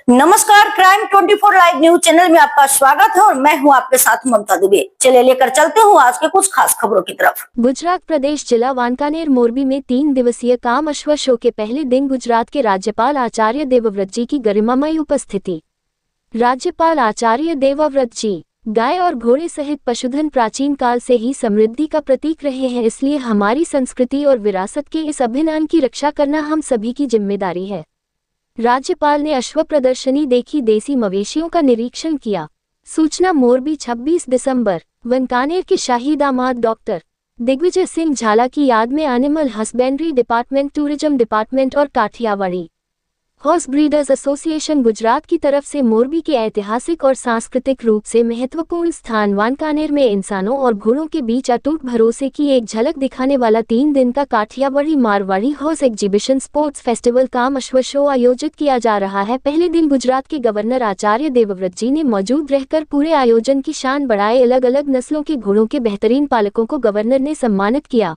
नमस्कार, crime 24 live news channel में आपका स्वागत है और मैं हूं आपके साथ ममता दुबे। चलिए लेकर चलते हूं आज के कुछ खास खबरों की तरफ। गुजरात प्रदेश जिला वानकानेर मोरबी में 3 दिवसीय काम अश्व शो के पहले दिन गुजरात के राज्यपाल आचार्य देवव्रत जी की गरिमामय उपस्थिति। राज्यपाल आचार्य देवव्रत जी गाय और घोड़े सहित पशुधन प्राचीन काल से ही समृद्धि का प्रतीक रहे हैं, इसलिए हमारी संस्कृति और विरासत के इस अभियान की रक्षा करना हम सभी की जिम्मेदारी है। राज्यपाल ने अश्व प्रदर्शनी देखी, देसी मवेशियों का निरीक्षण किया। सूचना मोरबी 26 दिसंबर। वानकानेर के शाही दामाद डॉक्टर दिग्विजय सिंह झाला की याद में animal husbandry department, tourism department और Kathiawadi horse breeders association Gujarat की तरफ से मोरबी के ऐतिहासिक और सांस्कृतिक रूप से महत्वपूर्ण स्थान वानकानेर में इंसानों और घोड़ों के बीच अटूट भरोसे की एक झलक दिखाने वाला 3 दिन का Kathiawari Marwari horse exhibition sports festival cum अश्व शो आयोजित किया जा रहा है। पहले दिन गुजरात के गवर्नर आचार्य देवव्रत जी ने मौजूद रहकर पूरे आयोजन की शान बढ़ाए। अलग अलग नस्लों के घोड़ों के बेहतरीन पालकों को गवर्नर ने सम्मानित किया।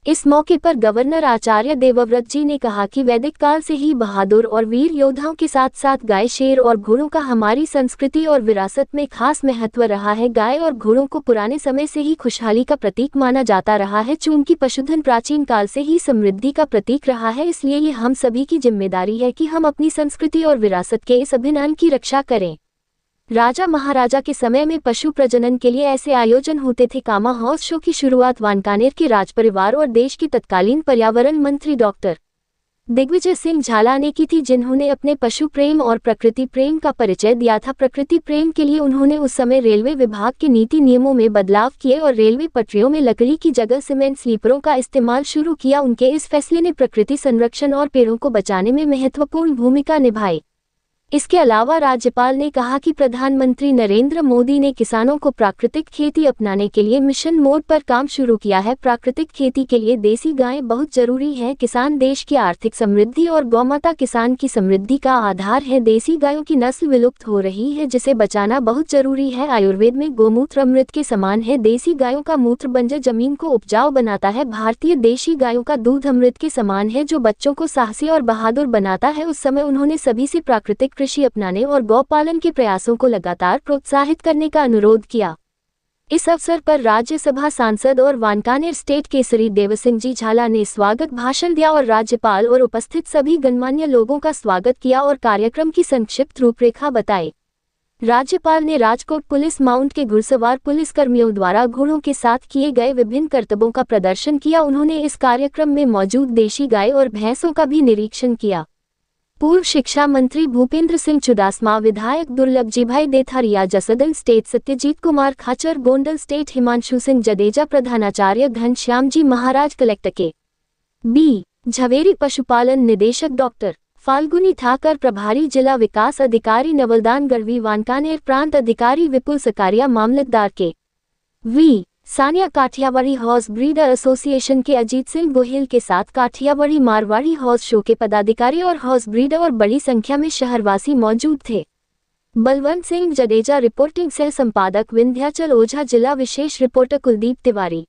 इस मौके पर गवर्नर आचार्य देवव्रत जी ने कहा कि वैदिक काल से ही बहादुर और वीर योद्धाओं के साथ साथ गाय, शेर और घोड़ों का हमारी संस्कृति और विरासत में खास महत्व रहा है। गाय और घोड़ों को पुराने समय से ही खुशहाली का प्रतीक माना जाता रहा है। चूंकि पशुधन प्राचीन काल से ही समृद्धि का प्रतीक रहा है, इसलिए ये हम सभी की जिम्मेदारी है कि हम अपनी संस्कृति और विरासत के इस अभियान की रक्षा करें। राजा महाराजा के समय में पशु प्रजनन के लिए ऐसे आयोजन होते थे। कामा हॉर्स शो की शुरुआत वानकानेर के राजपरिवार और देश के तत्कालीन पर्यावरण मंत्री डॉक्टर दिग्विजय सिंह झाला ने की थी, जिन्होंने अपने पशु प्रेम और प्रकृति प्रेम का परिचय दिया था। प्रकृति प्रेम के लिए उन्होंने उस समय रेलवे विभाग के नीति नियमों में बदलाव किए और रेलवे पटरियों में लकड़ी की जगह सीमेंट स्लीपरों का इस्तेमाल शुरू किया। उनके इस फैसले ने प्रकृति संरक्षण और पेड़ों को बचाने में महत्वपूर्ण भूमिका निभाई। इसके अलावा राज्यपाल ने कहा कि प्रधानमंत्री नरेंद्र मोदी ने किसानों को प्राकृतिक खेती अपनाने के लिए मिशन मोड पर काम शुरू किया है। प्राकृतिक खेती के लिए देसी गायें बहुत जरूरी है। किसान देश की आर्थिक समृद्धि और गौमाता किसान की समृद्धि का आधार है। देसी गायों की नस्ल विलुप्त हो रही है, जिसे बचाना बहुत जरूरी है। आयुर्वेद में गोमूत्र अमृत के समान है। देसी गायों का मूत्र बंजर जमीन को उपजाऊ बनाता है। भारतीय देशी गायों का दूध अमृत के समान है, जो बच्चों को साहसी और बहादुर बनाता है। उस समय उन्होंने सभी से प्राकृतिक कृषि अपनाने और गौपालन के प्रयासों को लगातार प्रोत्साहित करने का अनुरोध किया। इस अवसर पर राज्यसभा सांसद और वानकानेर स्टेट केसरी देवसिंह जी झाला ने स्वागत भाषण दिया और राज्यपाल और उपस्थित सभी गणमान्य लोगों का स्वागत किया और कार्यक्रम की संक्षिप्त रूपरेखा बताई। राज्यपाल ने राजकोट पुलिस माउंट के घुड़सवार पुलिस कर्मियों द्वारा घोड़ों के साथ किए गए विभिन्न करतबों का प्रदर्शन किया। उन्होंने इस कार्यक्रम में मौजूद देशी गाय और भैंसों का भी निरीक्षण किया। पूर्व शिक्षा मंत्री भूपेंद्र सिंह चुडासमा, विधायक दुर्लभजीभाई देथारिया, जसदन स्टेट सत्यजीत कुमार खाचर, गोंडल स्टेट हिमांशु सिंह जडेजा, प्रधानाचार्य घनश्याम जी महाराज, कलेक्टर के बी झवेरी, पशुपालन निदेशक डॉक्टर फाल्गुनी ठाकर, प्रभारी जिला विकास अधिकारी नवलदान गढ़वी, वानकानेर प्रांत अधिकारी विपुल सकारिया, मामलतदार K V Saniya, Kathiawari horse breeder association के अजीत सिंह गोहिल के साथ काठियावाड़ी मारवाड़ी हॉर्स शो के पदाधिकारी और हॉर्स ब्रीडर और बड़ी संख्या में शहरवासी मौजूद थे। बलवंत सिंह जडेजा, रिपोर्टिंग सह संपादक विंध्याचल ओझा, जिला विशेष रिपोर्टर कुलदीप तिवारी।